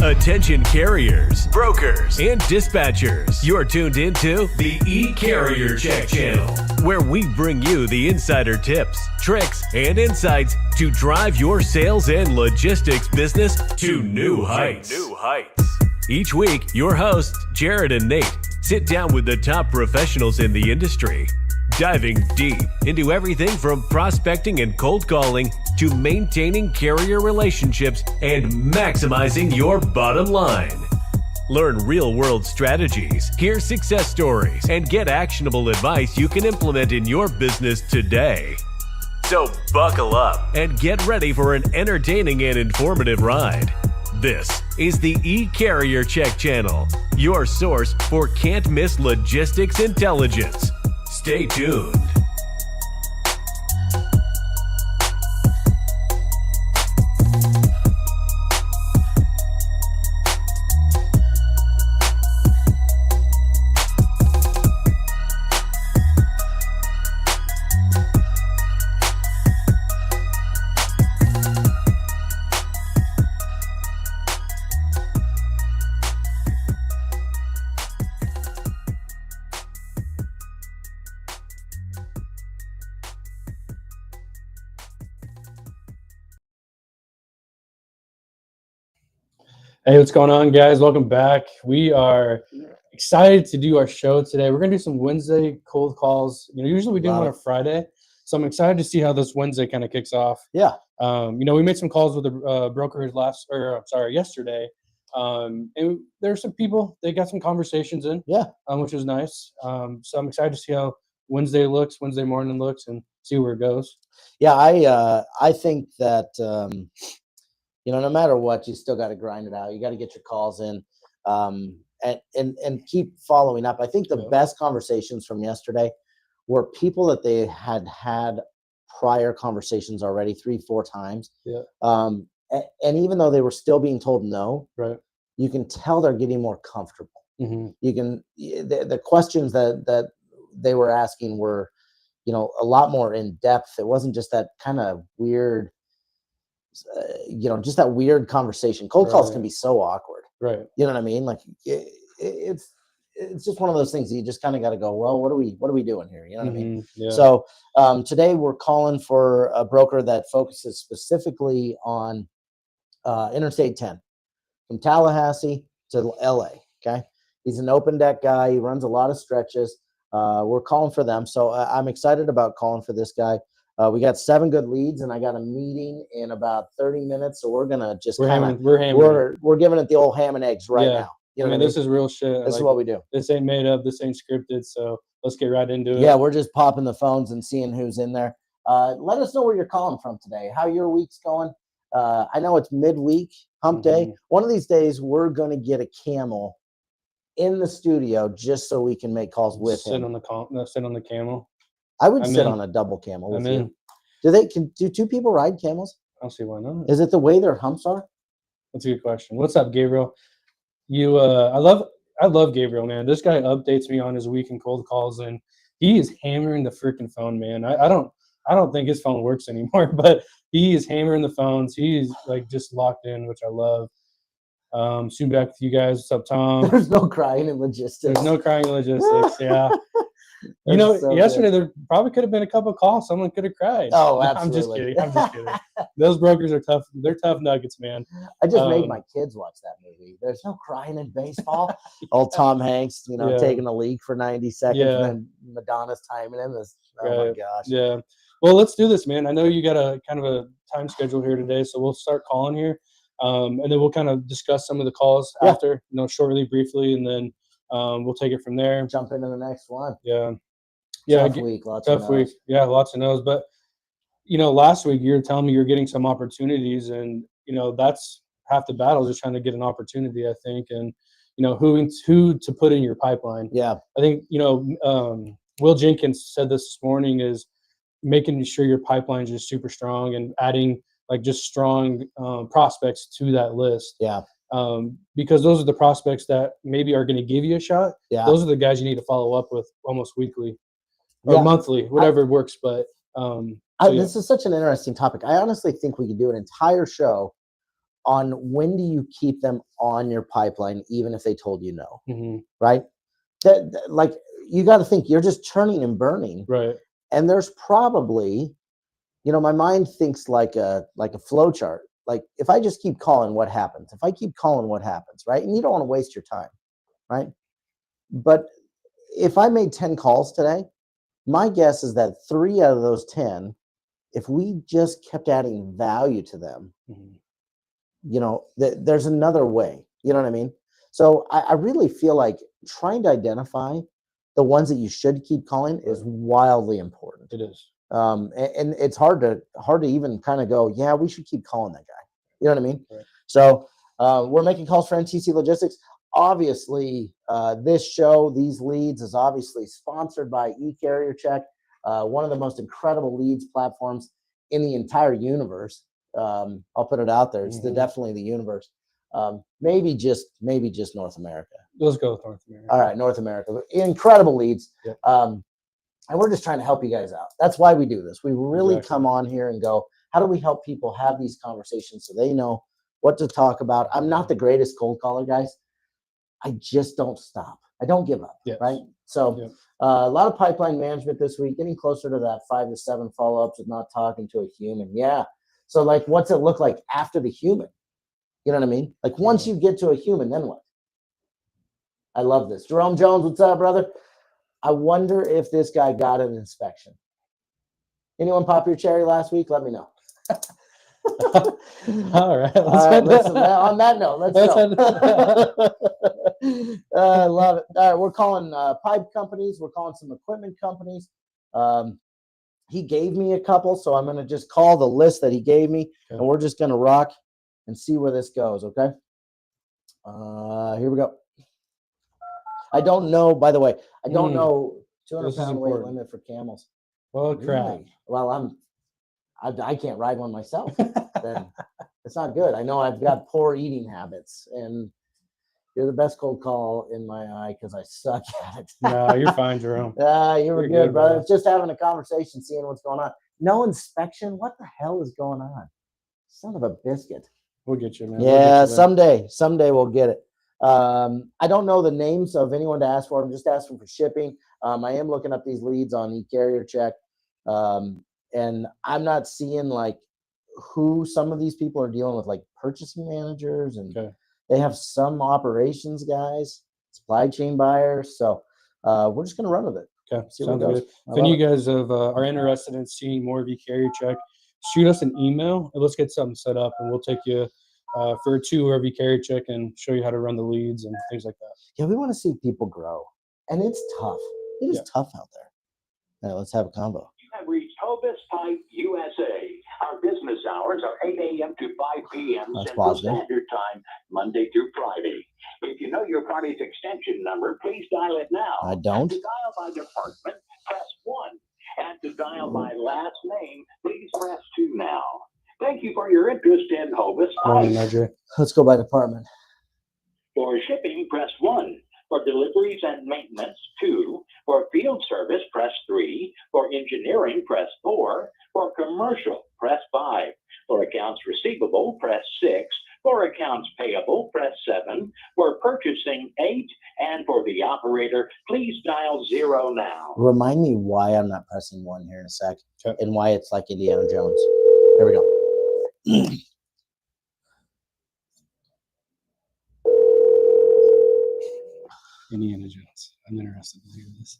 Attention carriers, brokers, and dispatchers. You're tuned into the E-Carrier Check channel, where we bring you the insider tips, tricks, and insights to drive your sales and logistics business to new heights. Each week, your hosts, Jared and Nate, sit down with the top professionals in the industry, diving deep into everything from prospecting and cold calling to maintaining carrier relationships and maximizing your bottom line. Learn real-world strategies, hear success stories, and get actionable advice you can implement in your business today. So buckle up and get ready for an entertaining and informative ride. This is the E-Carrier Check channel, your source for can't-miss logistics intelligence. Stay tuned. Hey, what's going on, guys? Welcome back. We are excited to do our show today. We're going to do some Wednesday cold calls. Usually we do them on a Friday, so I'm excited to see how this Wednesday kind of kicks off. Yeah. We made some calls with the brokers yesterday, and there were some people. They got some conversations in, which was nice. So I'm excited to see how Wednesday morning looks, and see where it goes. Yeah, I think that. No matter what, you still got to grind it out. You got to get your calls in, and keep following up. I think the best conversations from yesterday were people that they had prior conversations already 3-4 times. Yeah. And even though they were still being told no, right, you can tell they're getting more comfortable. Mm-hmm. You can the questions that they were asking were, a lot more in depth. It wasn't just that kind of weird. Just that weird conversation. Cold calls can be so awkward, right? You know what I mean? Like it's just one of those things that you just kind of got to go, well, what are we doing here? You know what I mean? Yeah. So today we're calling for a broker that focuses specifically on Interstate 10 from Tallahassee to LA. Okay, he's an open deck guy. He runs a lot of stretches. We're calling for them, so I'm excited about calling for this guy. We got 7 good leads, and I got a meeting in about 30 minutes. So we're gonna just we're giving it the old ham and eggs now. This is real shit. This is what we do. This ain't made up. This ain't scripted. So let's get right into it. Yeah, we're just popping the phones and seeing who's in there. Let us know where you're calling from today. How your week's going. I know it's midweek, hump day. One of these days, we're gonna get a camel in the studio just so we can make calls with him. Sit on the camel. I would sit on a double camel with you. Do 2 people ride camels? I don't see why not. Is it the way their humps are? That's a good question. What's up, Gabriel? I love Gabriel, man. This guy updates me on his week in cold calls, and he is hammering the freaking phone, man. I don't think his phone works anymore, but he is hammering the phones. He's like just locked in, which I love. Soon back with you guys. What's up, Tom? There's no crying in logistics. Yeah. Yesterday there probably could have been a couple of calls. Someone could have cried. Oh, absolutely. I'm just kidding. Those brokers are tough. They're tough nuggets, man. I just made my kids watch that movie. There's no crying in baseball. Old Tom Hanks, taking a leak for 90 seconds, and then Madonna's timing him. Oh my gosh. Yeah. Well, let's do this, man. I know you got a kind of a time schedule here today, so we'll start calling here, and then we'll kind of discuss some of the calls after, shortly, briefly, and then. We'll take it from there. Jump into the next one. Yeah. Tough week. Tough week. Yeah, lots of no's. But, last week you were telling me you're getting some opportunities, and, that's half the battle, just trying to get an opportunity, I think, and, who to put in your pipeline. Yeah. I think, Will Jenkins said this morning is making sure your pipeline is just super strong and adding like just strong prospects to that list. Yeah. Because those are the prospects that maybe are going to give you a shot. Yeah. Those are the guys you need to follow up with almost weekly or monthly, whatever works. But this is such an interesting topic. I honestly think we could do an entire show on when do you keep them on your pipeline, even if they told you no, right? Like you got to think you're just churning and burning, right? And there's probably, my mind thinks like a flow chart. Like if I just keep calling, what happens? If I keep calling, what happens, right? And you don't want to waste your time, right? But if I made 10 calls today, my guess is that 3 out of those 10, if we just kept adding value to them, there's another way. You know what I mean? So I really feel like trying to identify the ones that you should keep calling is wildly important. It is. And it's hard to even kind of go, yeah, we should keep calling that guy. You know what I mean? Right. So we're making calls for NTC Logistics. Obviously, this show, these leads, is obviously sponsored by eCarrier Check, one of the most incredible leads platforms in the entire universe. I'll put it out there. It's definitely the universe. Maybe just North America. Let's go with North America. All right, North America. Incredible leads. Yep. And we're just trying to help you guys out. That's why we do this. We really come on here and go, how do we help people have these conversations so they know what to talk about? I'm not the greatest cold caller, guys. I just don't stop. I don't give up, right? So a lot of pipeline management this week, getting closer to that 5 to 7 follow-ups with not talking to a human. Yeah. So like, what's it look like after the human? You know what I mean? Like once you get to a human, then what? I love this. Jerome Jones, what's up, brother? I wonder if this guy got an inspection. Anyone pop your cherry last week? Let me know. All right. Listen, on that note, let's go. I love it. All right, we're calling pipe companies. We're calling some equipment companies. He gave me a couple, so I'm going to just call the list that he gave me, and we're just going to rock and see where this goes, okay? Here we go. I don't know, by the way, I don't know 200-pound weight limit for camels. Well, crap. Really? Well, I can't ride one myself. Then it's not good. I know I've got poor eating habits, and you're the best cold call in my eye because I suck at it. No, you're fine, Jerome. You were good, brother. It's just having a conversation, seeing what's going on. No inspection? What the hell is going on? Son of a biscuit. We'll get you, man. Yeah, someday we'll get it. I don't know the names of anyone to ask for. I'm just asking for shipping. I am looking up these leads on eCarrier Check. And I'm not seeing like who some of these people are dealing with, like purchasing managers, and they have some operations guys, supply chain buyers. So we're just gonna run with it. Okay, sounds good. If any of you guys are interested in seeing more of eCarrier Check, shoot us an email and let's get something set up, and we'll take you for a tour of eCarrier Check and show you how to run the leads and things like that. Yeah, we want to see people grow, and it's tough. It is tough out there. All right, let's have a convo. You have reached Hovis Pipe USA. Our business hours are 8 a.m. to 5 p.m. Central Standard Time, Monday through Friday. If you know your party's extension number, please dial it now. I don't. To dial by department, press 1. And to dial by last name, please press 2 now. Thank you for your interest in Hovis Pipe. Let's go by department. For shipping, press 1. For deliveries and maintenance, 2. For field service, press 3. For engineering, press 4. For commercial, press 5. For accounts receivable, press 6. For accounts payable, press 7. For purchasing, 8. And for the operator, please dial 0 now. Remind me why I'm not pressing 1 here in a sec, and why it's like Indiana Jones. Here we go. Indiana Jones. I'm interested to hear this.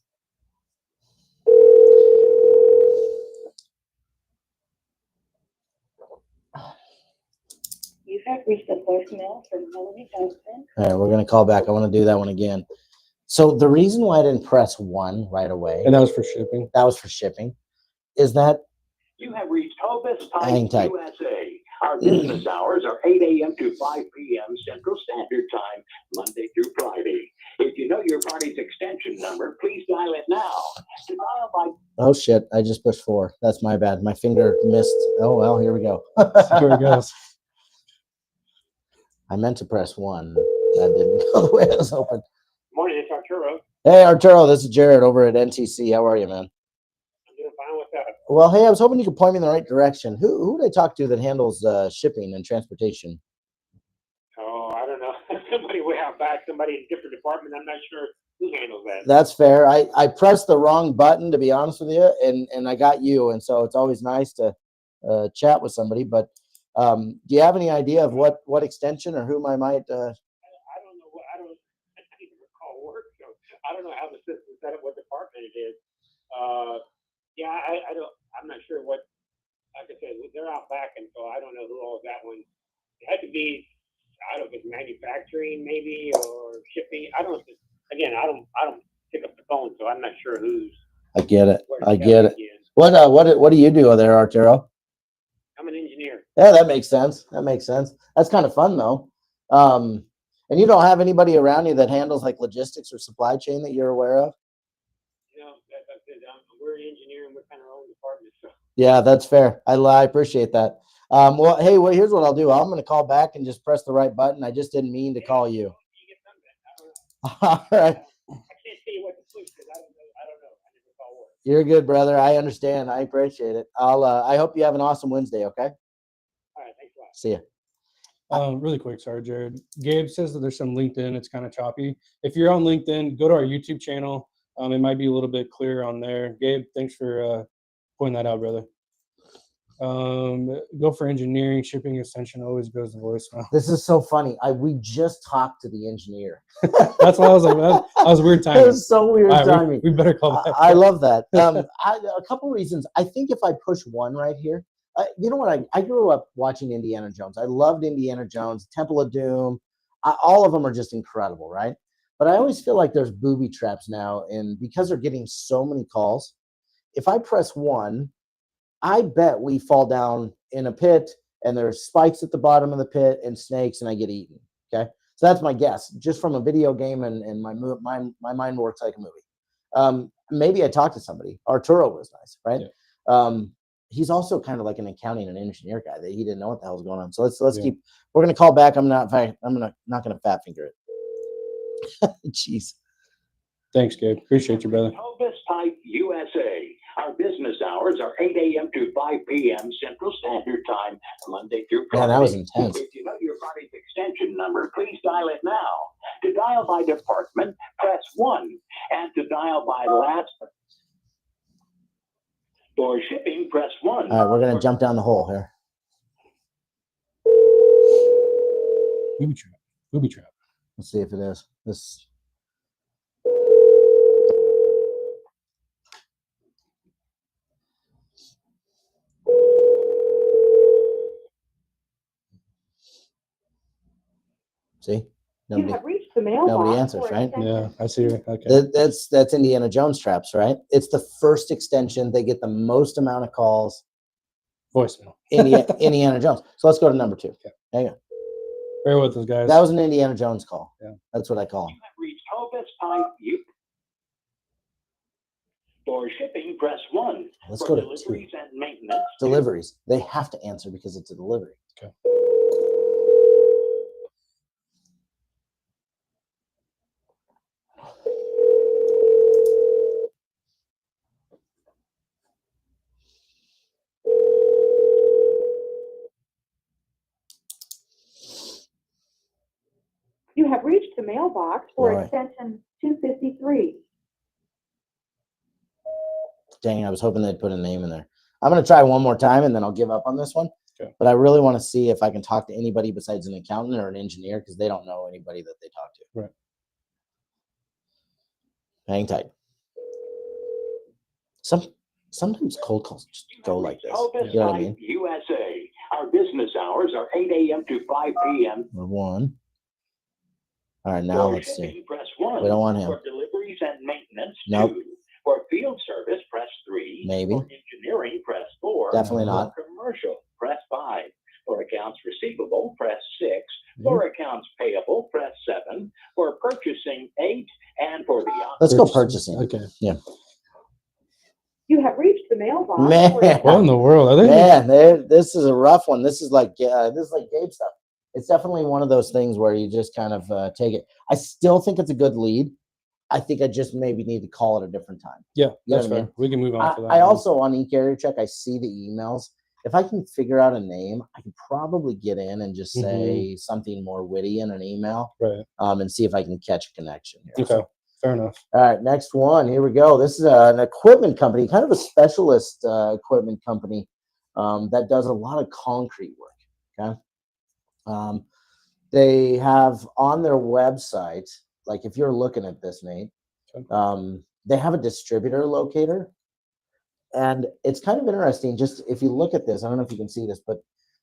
You have reached the voicemail from Melanie Johnson. All right, we're going to call back. I want to do that one again. So the reason why I didn't press 1 right away, and that was for shipping. That was for shipping, is that you have reached Hovis Pipe USA. Our business hours are 8 a.m. to 5 p.m. Central Standard Time, Monday through Friday. If you know your party's extension number, please dial it now. To dial by... Oh, shit. I just pushed 4. That's my bad. My finger missed. Oh, well, here we go. Here it goes. I meant to press 1. That didn't go the way I was hoping. Morning, it's Arturo. Hey, Arturo. This is Jared over at NTC. How are you, man? I'm doing fine with that. Well, hey, I was hoping you could point me in the right direction. Who do I talk to that handles shipping and transportation? somebody way out back, somebody in a different department. I'm not sure who handles that. That's fair. I pressed the wrong button, to be honest with you, and I got you. And so it's always nice to chat with somebody. But do you have any idea of what extension or whom I might? I don't know. I don't even recall work, so I don't know how the system set up, what department it is. Yeah, I don't. I'm not sure what. Like I said, they're out back, and so I don't know who owns that one. It had to be. I don't know if it's manufacturing, maybe, or shipping. I don't know. Again, I don't pick up the phone, so I'm not sure who's. I get it. where I the get it. is. What do you do there, Arturo? I'm an engineer. Yeah, that makes sense. That makes sense. That's kind of fun though. And you don't have anybody around you that handles like logistics or supply chain that you're aware of? You know, that's it. We're an engineer, and we're kind of our own department, so. Yeah, that's fair. I appreciate that. Well, hey, here's what I'll do. I'm going to call back and just press the right button. I just didn't mean to call you. You get some of that. I don't know. All right. I can't tell you what to push because I don't know. I never call work. You're good, brother. I understand. I appreciate it. I hope you have an awesome Wednesday. Okay. All right, thanks a lot. See ya. Really quick, sorry, Jared. Gabe says that there's some LinkedIn. It's kind of choppy. If you're on LinkedIn, go to our YouTube channel. It might be a little bit clearer on there. Gabe, thanks for pointing that out, brother. Go for engineering, shipping extension always goes to voicemail. This is so funny. We just talked to the engineer. That's why I was like, that was weird timing. It was so weird All right, timing. we better call back. I love that. A couple reasons. I think if I push one right here, you know what? I grew up watching Indiana Jones. I loved Indiana Jones, Temple of Doom. All of them are just incredible, right? But I always feel like there's booby traps now, and because they're getting so many calls, if I press one, I bet we fall down in a pit, and there's spikes at the bottom of the pit and snakes, and I get eaten. Okay, so that's my guess, just from a video game, and my mind works like a movie. Maybe I talked to somebody. Arturo was nice, right? Yeah. He's also kind of like an accounting and engineer guy that he didn't know what the hell was going on. So let's keep. We're gonna call back. I'm not gonna fat finger it. Jeez. Thanks, Gabe. Appreciate you, brother. Elvis Pipe USA. Our business hours are 8 a.m. to 5 p.m. Central Standard Time, Monday through Friday. Yeah, that was intense. If you know your party's extension number, please dial it now. To dial by department, press 1. And to dial by last for shipping, press 1. All right, we're gonna jump down the hole here. Booby trap. Let's see if it is. This. See? You have reached the mailbox. Nobody answers, for right? extension Yeah, I see it. Okay. That's Indiana Jones traps, right? It's the first extension. They get the most amount of calls. Voicemail. Indiana Jones. So let's go to number 2. Okay. Hang on. Bear with us, guys. That was an Indiana Jones call. Yeah. That's what I call You him. have reached Elvis Pipe U. For shipping, press 1. Let's For go to deliveries and maintenance, Deliveries. They have to answer because it's a delivery. Okay. You have reached the mailbox for Right. extension 253. Dang, I was hoping they'd put a name in there. I'm going to try one more time, and then I'll give up on this one. Okay. But I really want to see if I can talk to anybody besides an accountant or an engineer, because they don't know anybody that they talk to. Right. Hang tight. Sometimes cold calls just go like this. Elvis You know what I Pipe mean? USA. Our business hours are 8 a.m. to 5 p.m. Or one. All right, now For let's see. shipping, press 1. We don't want him. For deliveries and maintenance, Nope. 2. For field service, press 3. Maybe. For engineering, press 4. Definitely not. For commercial, press 5. For accounts receivable, press 6. For accounts payable, press 7. For purchasing, 8. And for the Let's go purchasing. Okay. Yeah. You have reached the mailbox. Man. for extension- What in the world? Are they? Man, this is a rough one. This is like Gabe stuff. It's definitely one of those things where you just kind of take it. I still think it's a good lead. I think I just maybe need to call it a different time. Yeah, You know that's what I fair. mean? We can move on for that. I also on eCarrier check, I see the emails, if I can figure out a name, I could probably get in and just say something more witty in an email, Right. And see if I can catch a connection here. Okay. Fair enough. All right, next one. Here we go. This is an equipment company, kind of a specialist equipment company that does a lot of concrete work. Okay. They have on their website, like if you're looking at this, Nate, they have a distributor locator. And it's kind of interesting. Just if you look at this, I don't know if you can see this, but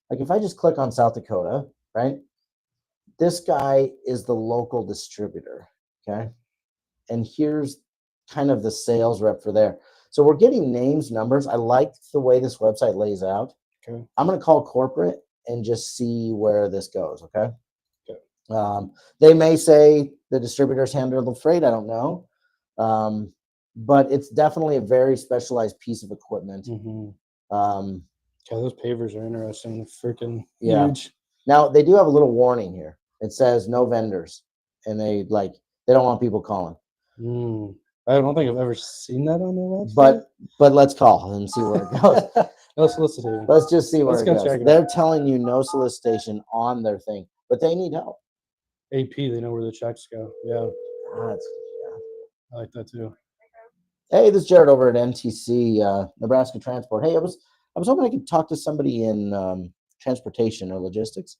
like if I just click on South Dakota, right? This guy is the local distributor. Okay. And here's kind of the sales rep for there. So we're getting names, numbers. I like the way this website lays out. Okay. I'm going to call corporate and just see where this goes. Okay. Okay. They may say the distributors handle the freight. I don't know. But it's definitely a very specialized piece of equipment. Yeah, those pavers are interesting. Freaking huge. Now they do have a little warning here. It says no vendors, and they don't want people calling. I don't think I've ever seen that on their website. But let's call and see where it goes. No solicitation. Let's just see where it goes. Check it They're out. telling you no solicitation on their thing, but they need help. AP, they know where the checks go. Yeah, Yeah. I like that too. Hey, this is Jared over at NTC Nebraska Transport. Hey, I was hoping I could talk to somebody in transportation or logistics.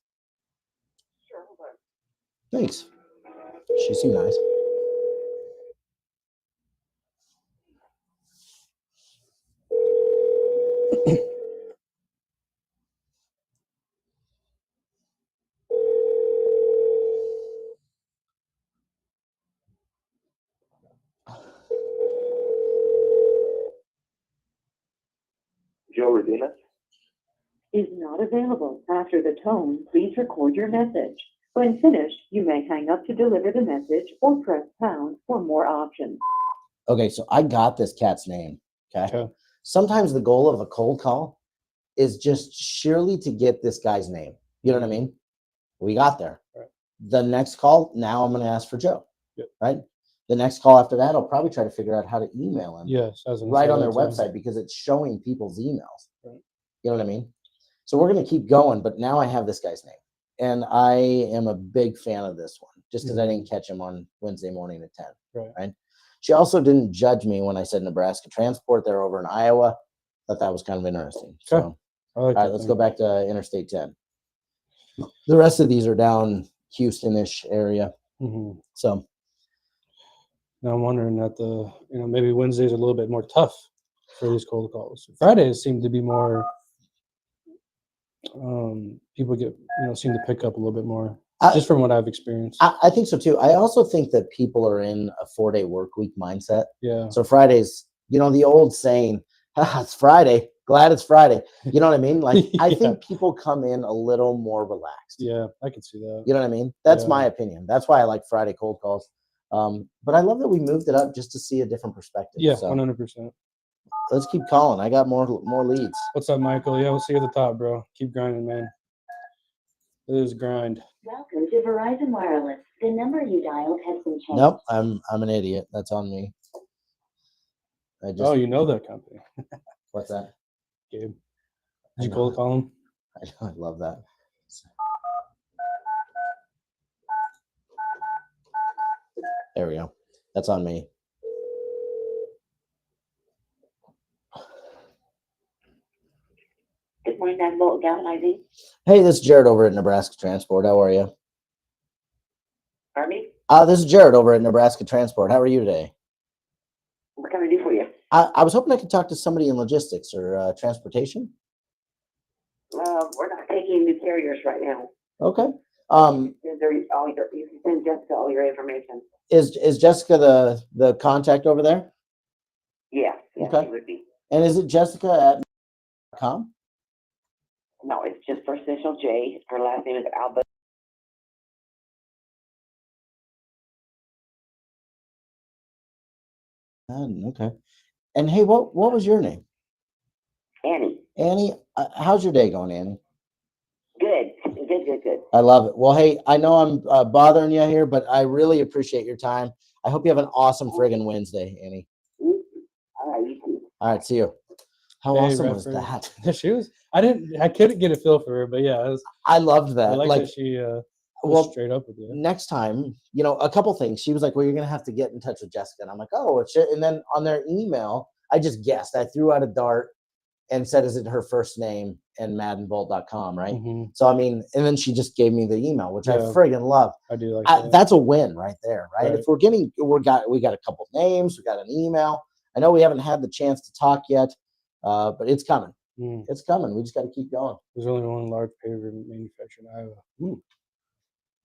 Sure, hold on. Thanks. She seemed nice. Joe Redemus. Is not available. After the tone, please record your message. When finished, you may hang up to deliver the message or press pound for more options. Okay, so I got this cat's name. Okay. Sometimes the goal of a cold call is just surely to get this guy's name. You know what I mean? We got there. Right. The next call, now I'm going to ask for Joe. Yep. Right? The next call after that, I'll probably try to figure out how to email him. Yes, I was gonna Right say on that their too. website because it's showing people's emails. Right. You know what I mean? So we're going to keep going, but now I have this guy's name. And I am a big fan of this one just because I didn't catch him on Wednesday morning at 10. Right. She also didn't judge me when I said Nebraska Transport. They're over in Iowa. Thought that was kind of interesting. Okay. So, I like all right, that let's thing. go back to Interstate 10. The rest of these are down Houston-ish area. So Now I'm wondering that maybe Wednesdays are a little bit more tough for these cold calls. Fridays seem to be more. People seem to pick up a little bit more, just from what I've experienced. I think so too. I also think that people are in a 4-day work week mindset. Yeah. So Fridays, the old saying, it's Friday, glad it's Friday. You know what I mean? Like, I think people come in a little more relaxed. Yeah, I can see that. You know what I mean? That's my opinion. That's why I like Friday cold calls. But I love that we moved it up just to see a different perspective. Yeah, so 100%. let's keep calling. I got more leads. What's up, Michael? Yeah, we'll see you at the top, bro. Keep grinding, man. It is grind. Welcome to Verizon Wireless. The number you dialed has been changed. Nope, I'm an idiot. That's on me. Oh, you know that company. What's that? Gabe. Did you cold call him? I love that. There we go. That's on me. Good morning, I'm Bolt Galvanizing. Hey, this is Jared over at Nebraska Transport. How are you? Pardon me? This is Jared over at Nebraska Transport. How are you today? What can I do for you? I was hoping I could talk to somebody in logistics or transportation. We're not taking new carriers right now. Okay. You can send Jessica all your information. Is Jessica the contact over there? Yeah, Okay. She would be. And is it Jessica at .com? No, it's just first initial J. Her last name is Albert. Okay. And hey, what was your name? Annie. Annie, how's your day going, Annie? Good. I love it. Well, hey, I know I'm bothering you here, but I really appreciate your time. I hope you have an awesome friggin' Wednesday, Annie. All right, you too. All right, see you. How Hey, awesome was Redford. that? She was. I couldn't get a feel for her, but yeah, I loved I that. like Like, that she was well, straight up with you. next time, a couple things. She was like, "Well, you're gonna have to get in touch with Jessica," and I'm like, "Oh, it's shit." And then on their email, I just guessed. I threw out a dart and said, "Is it her first name?" and maddenbolt.com, right? Mhm. So I mean, and then she just gave me the email, which I Yeah. friggin' love. I do like that. That's a win right there, right? Right. If we got a couple names, we got an email. I know we haven't had the chance to talk yet, but it's coming. Mm. It's coming. We just got to keep going. There's only one large paver manufacturer in Iowa.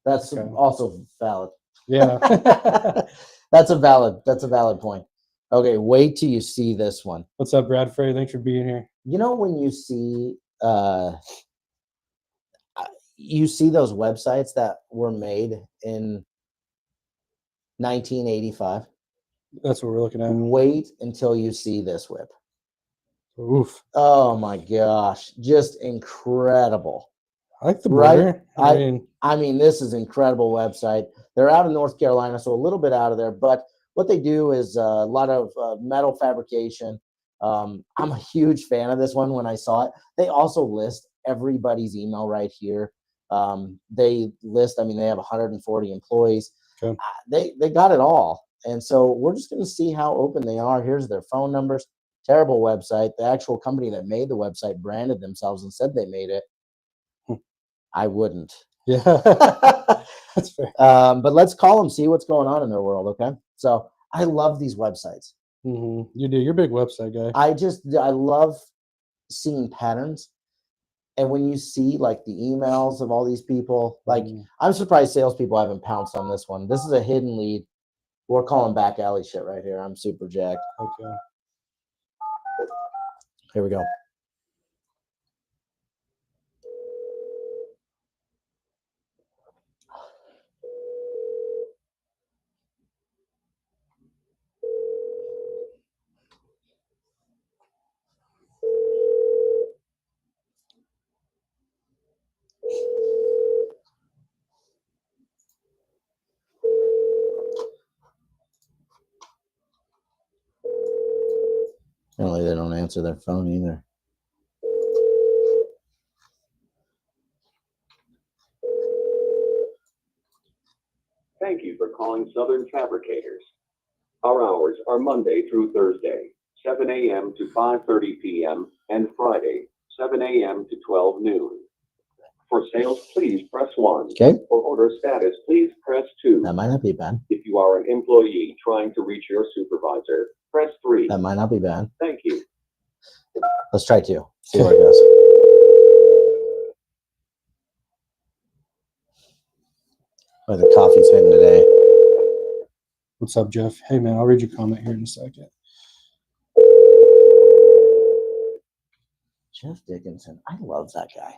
That's Okay. also valid. Yeah. That's a valid point. Okay, wait till you see this one. What's up, Bradford? Thanks for being here. When you see those websites that were made in 1985. That's what we're looking at. Wait until you see this whip. Oof. Oh my gosh, just incredible. I like the Right? border. I mean, this is incredible website. They're out of North Carolina, so a little bit out of there, but what they do is a lot of metal fabrication. I'm a huge fan of this one when I saw it. They also list everybody's email right here. They list, they have 140 employees. Okay. They got it all. And so we're just going to see how open they are. Here's their phone numbers. Terrible website. The actual company that made the website branded themselves and said they made it. I wouldn't. Yeah. That's fair. But let's call them, see what's going on in their world. Okay. So I love these websites. Mm-hmm. You do. You're a big website guy. I love seeing patterns. And when you see like the emails of all these people, like I'm surprised salespeople haven't pounced on this one. This is a hidden lead. We're calling back alley shit right here. I'm super jacked. Okay. Here we go. Apparently they don't answer their phone either. Thank you for calling Southern Fabricators. Our hours are Monday through Thursday, 7 a.m. to 5:30 p.m. and Friday, 7 a.m. to 12 noon. For sales, please press 1. Okay. For order status, please press 2. That might not be bad. If you are an employee trying to reach your supervisor, press 3. That might not be bad. Thank you. Let's try 2. See where it goes. Oh, the coffee's hitting today. What's up, Jeff? Hey, man, I'll read your comment here in a second. Jeff Dickinson. I love that guy.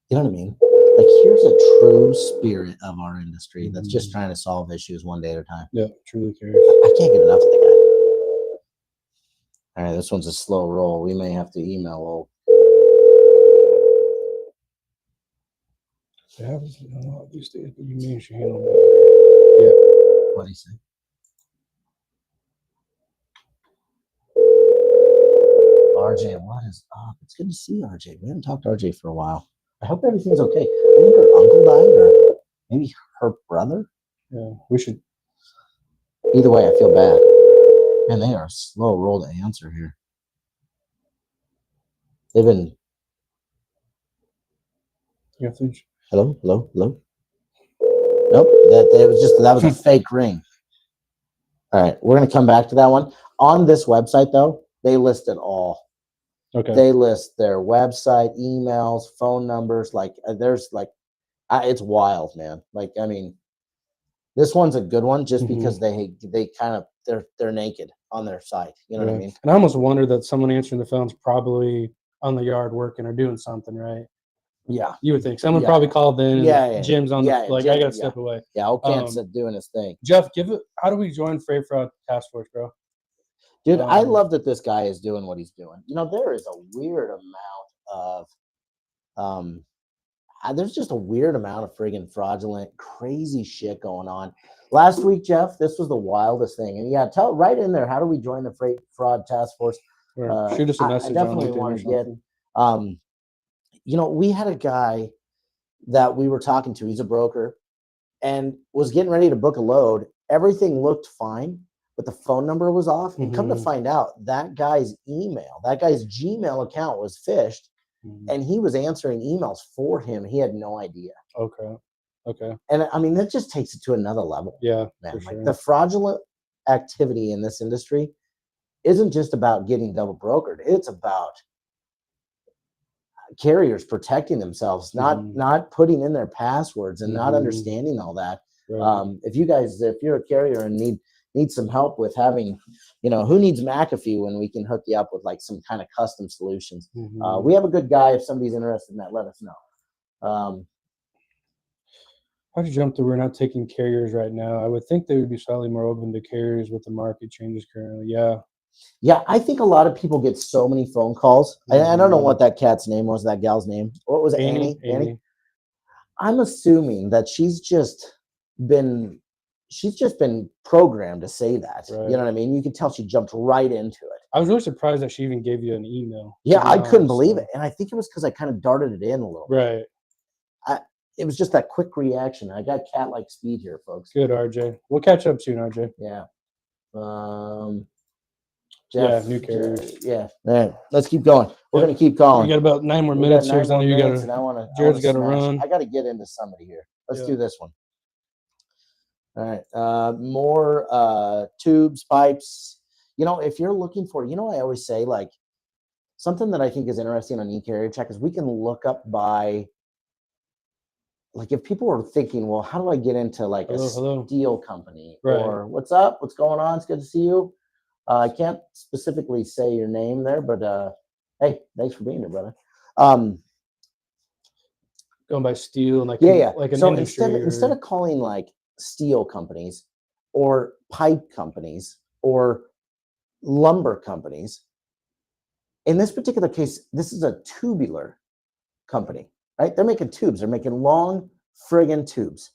You know what I mean? Like, here's a true spirit of our industry that's just trying to solve issues one day at a time. Yeah, truly cares. I can't get enough of the guy. All right, this one's a slow roll. We may have to email old. It happens a lot these days, but you managed to handle that. Yeah. What do you say? RJ, what is up? It's good to see RJ. We haven't talked to RJ for a while. I hope everything's okay. I think her uncle died, or maybe her brother. Yeah, we should. Either way, I feel bad. Man, they are a slow roll to answer here. They've been. Yeah, please. Hello. Nope. That was a fake ring. All right, we're gonna come back to that one. On this website, though, they list it all. Okay. They list their website, emails, phone numbers. Like, there's like, it's wild, man. Like, I mean, this one's a good one just because they kind of they're naked on their site. You know what I mean? And I almost wonder that someone answering the phone's probably on the yard working or doing something, right? Yeah. You would think someone probably called in. Yeah. Jim's on Yeah, the Jim, I got to step away. Yeah, Kent's doing his thing. Jeff, how do we join Freight Fraud Task Force, bro? Dude, I love that this guy is doing what he's doing. You know, there is a weird amount of there's just a weird amount of friggin' fraudulent, crazy shit going on. Last week, Jeff, this was the wildest thing. And yeah, right in there, how do we join the Freight Fraud Task Force? Or shoot us a I message on definitely LinkedIn or want to get. something. We had a guy that we were talking to. He's a broker, and was getting ready to book a load. Everything looked fine, but the phone number was off. And come to Mhm. find out, that guy's Gmail account was phished, Mhm. and he was answering emails for him. He had no idea. Okay. And I mean, that just takes it to another level. Yeah, Man, for like sure. the fraudulent activity in this industry isn't just about getting double brokered. It's about carriers protecting themselves, not putting in their passwords and not understanding all that. Right. If you're a carrier and need some help with having, who needs McAfee when we can hook you up with like some kind of custom solutions? Mhm. We have a good guy. If somebody's interested in that, let us know. How'd you jump to we're not taking carriers right now? I would think they would be slightly more open to carriers with the market changes currently. Yeah. Yeah, I think a lot of people get so many phone calls. I don't know what that cat's name was, that gal's name. What was it? Annie? I'm assuming that she's just been programmed to say that. Right. You know what I mean? You can tell she jumped right into it. I was really surprised that she even gave you an email. Yeah, to be I couldn't honest, believe so. it. And I think it was because I kind of darted it in a little bit. Right. It was just that quick reaction. I got cat-like speed here, folks. Good, RJ. We'll catch up soon, RJ. Yeah. Yeah, new carriers. Yeah. All right, let's keep going. We're Yep. going to keep calling. We got about 9 more We minutes got here. 9 So I know more you minutes, got and I want to. Jared's got to run. I got to get into somebody here. Let's Yeah. do this one. All right. More tubes, pipes. If you're looking for, I always say, like, something that I think is interesting on eCarrier Check is we can look up by, like, if people are thinking, well, how do I get into like Hello. steel company? Right. Or what's up? What's going on? It's good to see you. I can't specifically say your name there, but hey, thanks for being here, brother. Going by steel and like an So industry. instead of calling like steel companies or pipe companies or lumber companies, in this particular case, this is a tubular company, right? They're making tubes. They're making long friggin' tubes,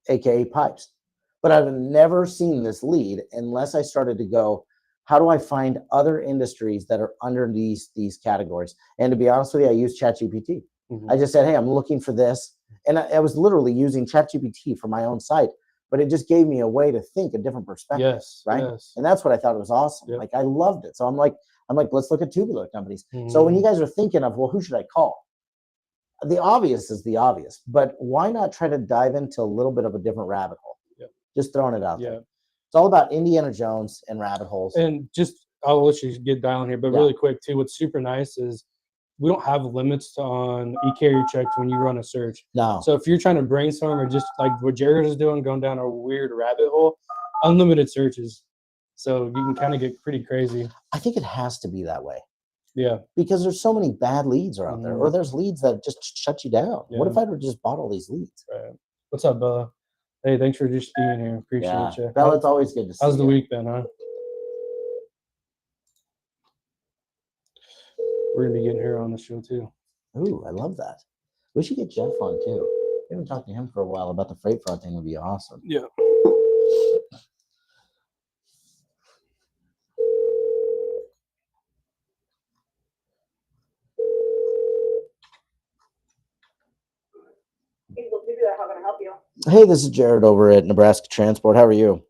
aka pipes. But I've never seen this lead unless I started to go, how do I find other industries that are under these categories? And to be honest with you, I used ChatGPT. I just said, hey, I'm looking for this. And I was literally using ChatGPT for my own site, but it just gave me a way to think a different perspective. Yes. Right. Yes. And that's what I thought was awesome. Yep. Like, I loved it. So I'm like, let's look at tubular companies. So when you guys are thinking of, well, who should I call? The obvious is the obvious, but why not try to dive into a little bit of a different rabbit hole? Yep. Just throwing it out there. Yep. It's all about Indiana Jones and rabbit holes. And just, I'll let you get dialing here, but really quick too, what's super nice is we don't have limits on eCarrier checks when you run a search. No. So if you're trying to brainstorm or just like what Jared is doing, going down a weird rabbit hole, unlimited searches. So you can kind of get pretty crazy. I think it has to be that way. Yeah. Because there's so many bad leads are out there, or there's leads that just shut you down. Yeah. What if I would just bought all these leads? Right. What's up, Bella? Hey, thanks for just being here. Appreciate you. Bella, it's always good to see you. How's the week been, huh? We're going to be getting her on the show, too. Ooh, I love that. We should get Jeff on, too. We haven't talked to him for a while about the freight fraud thing. Would be awesome. Yeah. How can I help you? Hey, this is Jared over at Nebraska Transport. How are you?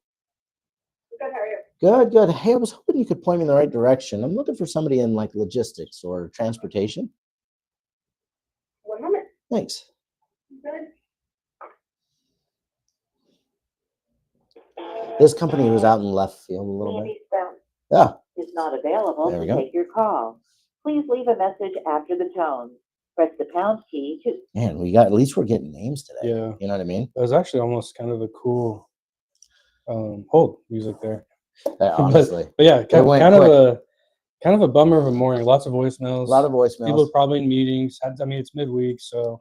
Good, how are you? Good, good. Hey, I was hoping you could point me in the right direction. I'm looking for somebody in like logistics or transportation. 1 moment. Thanks. Good. This company was out in left field a little bit. Andy Spout Yeah. is not available There we to go. take your call. Please leave a message after the tone. Press the pound key to Man, at least we're getting names today. Yeah. You know what I mean? That was actually almost kind of a cool hold music there. Honestly. But yeah, It went kind of a bummer of a morning. Lots of voicemails. A lot of voicemails. People are probably in meetings. I mean, it's midweek, so.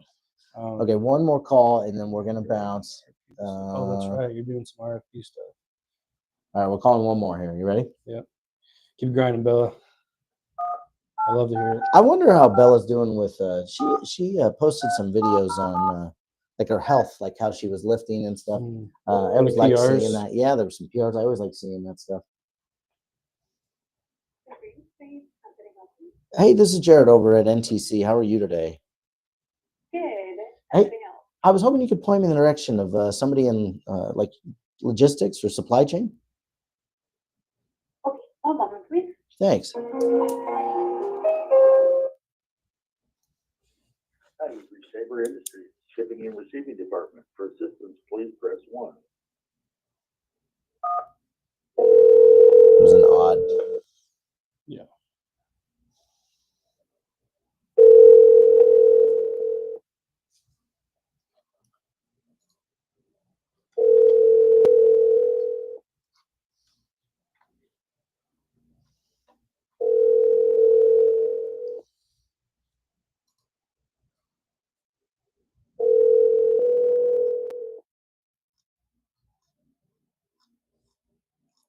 Okay, one more call, and then we're going to bounce. Oh, that's right. You're doing some RFP stuff. All right, we're calling one more here. You ready? Yep. Keep grinding, Bella. I love to hear it. I wonder how Bella's doing with she posted some videos on like her health, like how she was lifting and stuff. I always like PRs? seeing that. Yeah, there were some PRs. I always like seeing that stuff. Are you saying Hey, this is Jared over at NTC. How are you today? Good. Hey. Anything else? I was hoping you could point me in the direction of somebody in like logistics or supply chain. Okay, one moment, please. Thanks. Hi, you've reached Sabre Industries, shipping and receiving department. For assistance, please press 1. It was an odd. Yeah.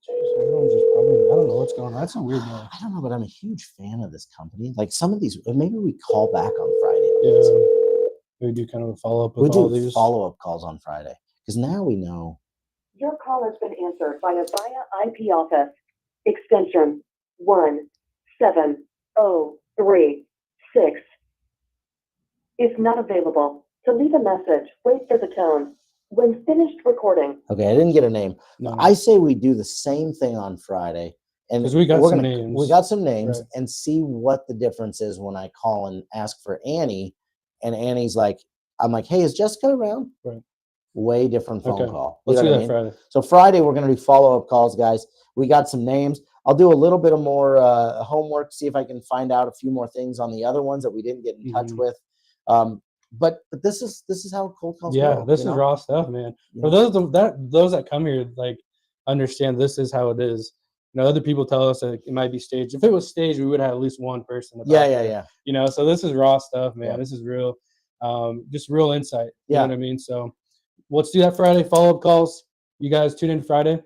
Jeez, everyone's just probably, I don't know what's going on. That's a weird one. I don't know, but I'm a huge fan of this company. Like some of these, maybe we call back on Friday. Yeah. We do kind of a follow up with We all do these. follow-up calls on Friday because now we know. Your call has been answered by a VIA IP office. Extension 17036 is not available. To leave a message, wait for the tone. When finished recording, Okay, I didn't get a name. No. I say we do the same thing on Friday, and 'Cause we got we're some gonna- names. We got some names, Right. and see what the difference is when I call and ask for Annie, and Annie's like, I'm like, hey, is Jessica around? Right. Way different phone Okay. call. You Let's know do what I that mean? Friday. So Friday we're gonna do follow-up calls, guys. We got some names. I'll do a little bit of more homework, see if I can find out a few more things on the other ones that we didn't get in touch Mhm. with. But this is how cold calls Yeah, go. this you is know? raw stuff, man. You For know? those that come here, like understand this is how it is. You know, other people tell us that it might be staged. If it was staged, we would have at least one person. Yeah, about yeah, there. yeah. You know, so this is raw stuff, man. Yeah. This is real, just real insight. You Yeah. know what I mean? So let's do that Friday. Follow up calls. You guys tune in Friday.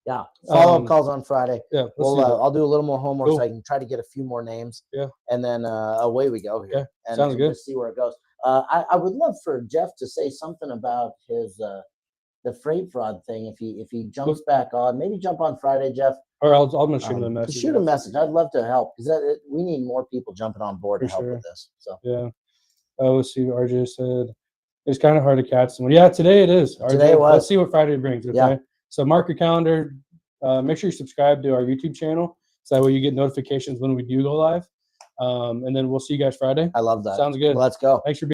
Yeah, follow-up Um, calls on Friday. Yeah, let's Well, do that. I'll do a little more homework so Cool. I can try to get a few more names. Yeah. And then away we go here. Okay, And, sounds and good. just see where it goes. I would love for Jeff to say something about his the freight fraud thing. If he jumps back on, maybe jump on Friday, Jeff. Or I'm gonna shoot him a message. Shoot a message. I'd love to help because we need more people jumping on board For to help sure. with this. So Yeah. Oh, let's see. RJ said it's kind of hard to catch someone. Yeah, today it is. RJ. Today it was. Let's see what Friday brings. Okay. Yeah. So mark your calendar. Make sure you subscribe to our YouTube channel so that way you get notifications when we do go live. And then we'll see you guys Friday. I love that. Sounds good. Let's go. Thanks for being